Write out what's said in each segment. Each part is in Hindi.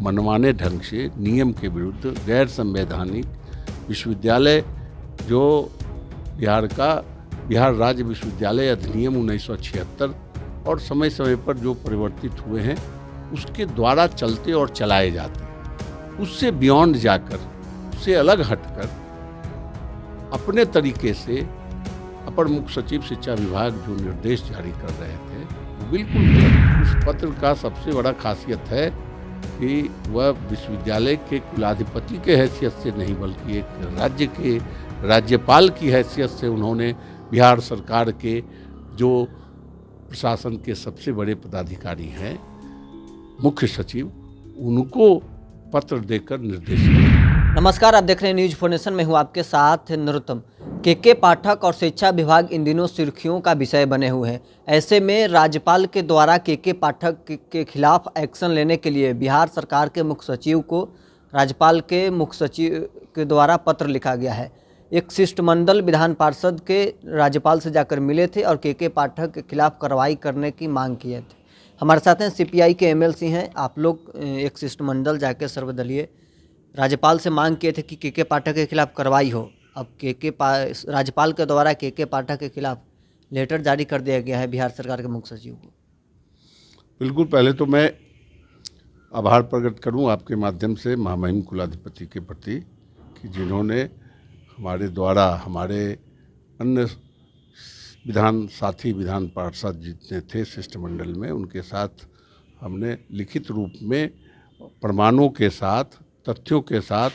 मनमाने ढंग से नियम के विरुद्ध गैर संवैधानिक विश्वविद्यालय जो बिहार राज्य विश्वविद्यालय अधिनियम 1976 और समय समय पर जो परिवर्तित हुए हैं उसके द्वारा चलते और चलाए जाते हैं, उससे बियॉन्ड जाकर, उससे अलग हटकर अपने तरीके से अपर मुख्य सचिव शिक्षा विभाग जो निर्देश जारी कर रहे थे वो बिल्कुल गलत। उस पत्र का सबसे बड़ा खासियत है कि वह विश्वविद्यालय के कुलाधिपति के हैसियत से नहीं बल्कि एक राज्य के राज्यपाल की हैसियत से उन्होंने बिहार सरकार के जो प्रशासन के सबसे बड़े पदाधिकारी हैं मुख्य सचिव, उनको पत्र देकर निर्देश दिया। नमस्कार, आप देख रहे हैं न्यूज फॉर नेशन में हूँ आपके साथ नरोत्तम। के पाठक और शिक्षा विभाग इन दिनों सुर्खियों का विषय बने हुए हैं। ऐसे में राज्यपाल के द्वारा के पाठक के खिलाफ एक्शन लेने के लिए बिहार सरकार के मुख्य सचिव को राज्यपाल के मुख्य सचिव के द्वारा पत्र लिखा गया है। एक शिष्टमंडल विधान पार्षद के राज्यपाल से जाकर मिले थे और के पाठक के खिलाफ कार्रवाई करने की मांग किए थे। हमारे साथ हैं सीपीआई के एमएलसी हैं। आप लोग एक शिष्टमंडल जाकर सर्वदलीय राज्यपाल से मांग किए थे कि के पाठक के खिलाफ कार्रवाई हो। अब राज्यपाल के द्वारा के पाठक के खिलाफ लेटर जारी कर दिया गया है बिहार सरकार के मुख्य सचिव को। बिल्कुल, पहले तो मैं आभार प्रकट करूं आपके माध्यम से महामहिम कुलाधिपति के प्रति कि जिन्होंने हमारे द्वारा हमारे अन्य विधान पार्षद जितने थे शिष्टमंडल में, उनके साथ हमने लिखित रूप में प्रमाणों के साथ, तथ्यों के साथ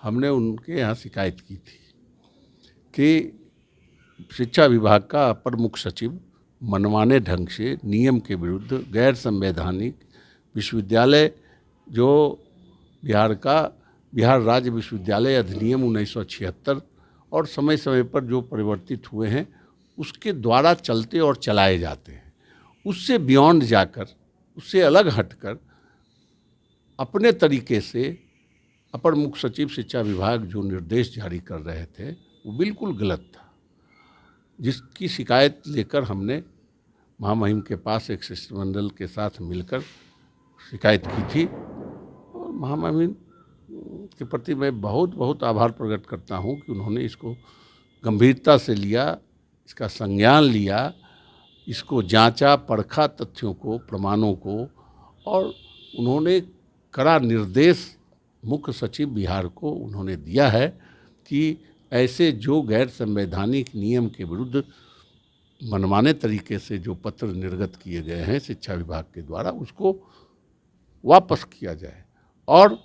हमने उनके यहाँ शिकायत की थी कि शिक्षा विभाग का अपर मुख्य सचिव मनमाने ढंग से नियम के विरुद्ध गैर संवैधानिक विश्वविद्यालय जो बिहार राज्य विश्वविद्यालय अधिनियम 1976 और समय समय पर जो परिवर्तित हुए हैं उसके द्वारा चलते और चलाए जाते हैं, उससे बियॉन्ड जाकर, उससे अलग हटकर अपने तरीके से अपर मुख्य सचिव शिक्षा विभाग जो निर्देश जारी कर रहे थे वो बिल्कुल गलत था, जिसकी शिकायत लेकर हमने महामहिम के पास एक शिष्टमंडल के साथ मिलकर शिकायत की थी। और महामहिम के प्रति मैं बहुत बहुत आभार प्रकट करता हूँ कि उन्होंने इसको गंभीरता से लिया, इसका संज्ञान लिया, इसको जांचा परखा, तथ्यों को, प्रमाणों को, और उन्होंने कड़ा निर्देश मुख्य सचिव बिहार को उन्होंने दिया है कि ऐसे जो गैर संवैधानिक नियम के विरुद्ध मनमाने तरीके से जो पत्र निर्गत किए गए हैं शिक्षा विभाग के द्वारा उसको वापस किया जाए और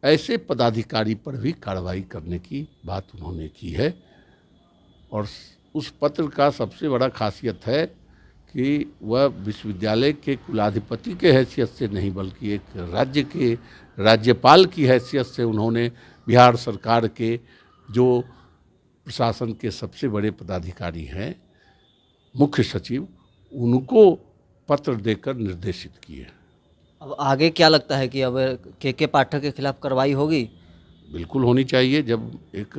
ऐसे पदाधिकारी पर भी कार्रवाई करने की बात उन्होंने की है। और उस पत्र का सबसे बड़ा खासियत है कि वह विश्वविद्यालय के कुलाधिपति के हैसियत से नहीं बल्कि एक राज्य के राज्यपाल की हैसियत से उन्होंने बिहार सरकार के जो प्रशासन के सबसे बड़े पदाधिकारी हैं मुख्य सचिव, उनको पत्र देकर निर्देशित किए। अब आगे क्या लगता है कि अब के पाठक के खिलाफ कार्रवाई होगी? बिल्कुल होनी चाहिए। जब एक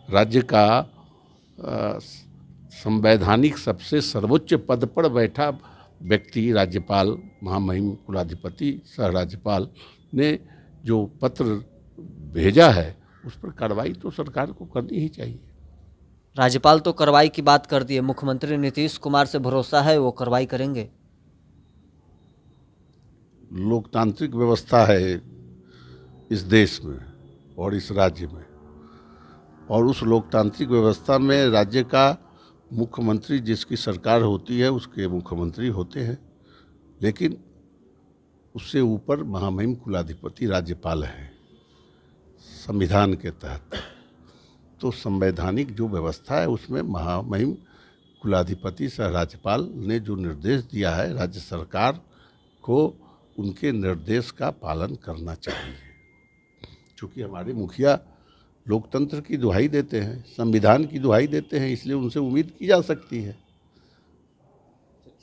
राज्य का संवैधानिक सबसे सर्वोच्च पद पर बैठा व्यक्ति राज्यपाल महामहिम कुलाधिपति सह राज्यपाल ने जो पत्र भेजा है उस पर कार्रवाई तो सरकार को करनी ही चाहिए। राज्यपाल तो कार्रवाई की बात कर दी है, मुख्यमंत्री नीतीश कुमार से भरोसा है वो कार्रवाई करेंगे? लोकतांत्रिक व्यवस्था है इस देश में और इस राज्य में, और उस लोकतांत्रिक व्यवस्था में राज्य का मुख्यमंत्री जिसकी सरकार होती है उसके मुख्यमंत्री होते हैं, लेकिन उससे ऊपर महामहिम कुलाधिपति राज्यपाल हैं संविधान के तहत। तो संवैधानिक जो व्यवस्था है उसमें महामहिम कुलाधिपति सह राज्यपाल ने जो निर्देश दिया है राज्य सरकार को उनके निर्देश का पालन करना चाहिए। क्योंकि हमारे मुखिया लोकतंत्र की दुहाई देते हैं, संविधान की दुहाई देते हैं, इसलिए उनसे उम्मीद की जा सकती है।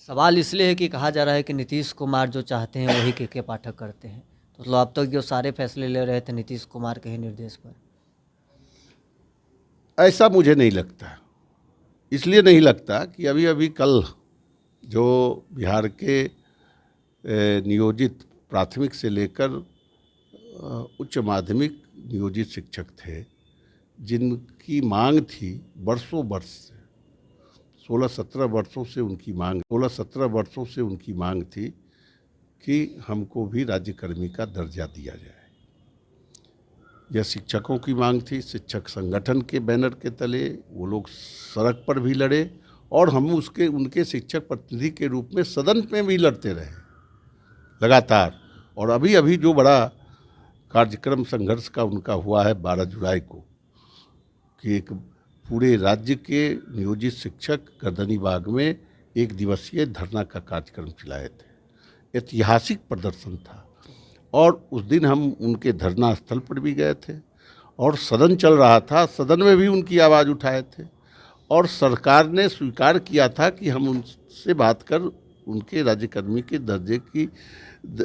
सवाल इसलिए है कि कहा जा रहा है कि नीतीश कुमार जो चाहते हैं वही के पाठक करते हैं, तो अब तक जो सारे फैसले ले रहे थे नीतीश कुमार के ही निर्देश पर। ऐसा मुझे नहीं लगता। इसलिए नहीं लगता कि अभी कल जो बिहार के नियोजित प्राथमिक से लेकर उच्च माध्यमिक नियोजित शिक्षक थे जिनकी मांग थी वर्षों वर्ष से, 16-17 वर्षों से उनकी मांग थी कि हमको भी राज्यकर्मी का दर्जा दिया जाए। यह शिक्षकों की मांग थी। शिक्षक संगठन के बैनर के तले वो लोग सड़क पर भी लड़े और हम उनके शिक्षक प्रतिनिधि के रूप में सदन में भी लड़ते रहे लगातार। और अभी अभी जो बड़ा कार्यक्रम संघर्ष का उनका हुआ है 12 जुलाई को, कि एक पूरे राज्य के नियोजित शिक्षक गर्दनीबाग में एक दिवसीय धरना का कार्यक्रम चलाए थे। ऐतिहासिक प्रदर्शन था और उस दिन हम उनके धरना स्थल पर भी गए थे और सदन चल रहा था, सदन में भी उनकी आवाज़ उठाए थे और सरकार ने स्वीकार किया था कि हम उनसे बात कर उनके राज्यकर्मी के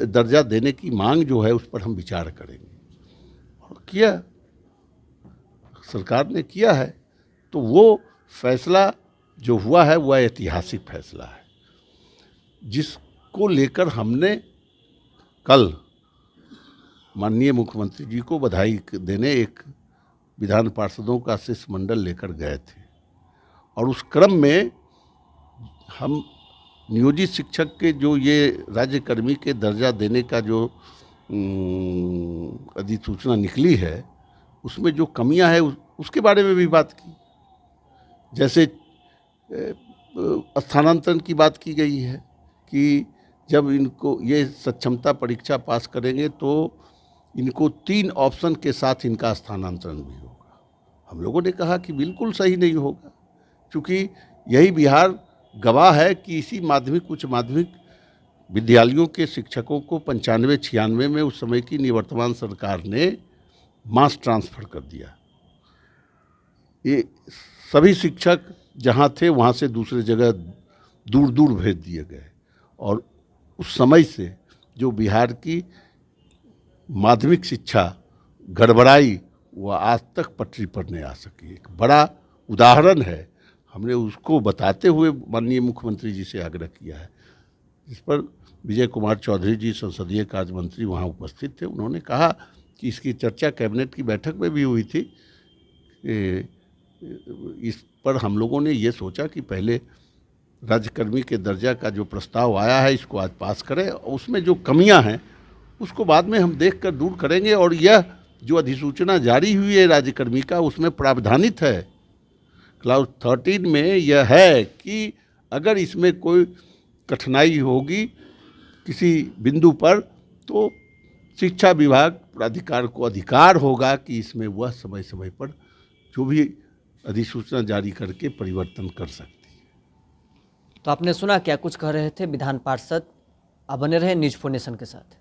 दर्जा देने की मांग जो है उस पर हम विचार करेंगे। और किया, सरकार ने किया है। तो वो फैसला जो हुआ है वह ऐतिहासिक फैसला है, जिसको लेकर हमने कल माननीय मुख्यमंत्री जी को बधाई देने एक विधान पार्षदों का शिष्टमंडल लेकर गए थे। और उस क्रम में हम नियोजित शिक्षक के जो ये राज्यकर्मी के दर्जा देने का जो अधिसूचना निकली है उसमें जो कमियां हैं उसके बारे में भी बात की। जैसे स्थानांतरण की बात की गई है कि जब इनको ये सक्षमता परीक्षा पास करेंगे तो इनको 3 ऑप्शन के साथ इनका स्थानांतरण भी होगा। हम लोगों ने कहा कि बिल्कुल सही नहीं होगा, क्योंकि यही बिहार गवाह है कि इसी माध्यमिक उच्च माध्यमिक विद्यालयों के शिक्षकों को 95-96 में उस समय की निवर्तमान सरकार ने मास ट्रांसफ़र कर दिया। ये सभी शिक्षक जहाँ थे वहाँ से दूसरे जगह दूर दूर भेज दिए गए और उस समय से जो बिहार की माध्यमिक शिक्षा गड़बड़ाई वह आज तक पटरी पर नहीं आ सकी। एक बड़ा उदाहरण है। हमने उसको बताते हुए माननीय मुख्यमंत्री जी से आग्रह किया है, इस पर विजय कुमार चौधरी जी संसदीय कार्य मंत्री वहाँ उपस्थित थे। उन्होंने कहा कि इसकी चर्चा कैबिनेट की बैठक में भी हुई थी। इस पर हम लोगों ने ये सोचा कि पहले राज्यकर्मी के दर्जा का जो प्रस्ताव आया है इसको आज पास करें, उसमें जो कमियां हैं उसको बाद में हम देखकर दूर करेंगे। और यह जो अधिसूचना जारी हुई है राज्यकर्मी का उसमें प्रावधानित है, क्लाउज 13 में यह है कि अगर इसमें कोई कठिनाई होगी किसी बिंदु पर तो शिक्षा विभाग प्राधिकार को अधिकार होगा कि इसमें वह समय समय पर जो भी अधिसूचना जारी करके परिवर्तन कर सकती है। तो आपने सुना क्या कुछ कह रहे थे विधान पार्षद। आप बने रहे न्यूज़ 4 नेशन के साथ।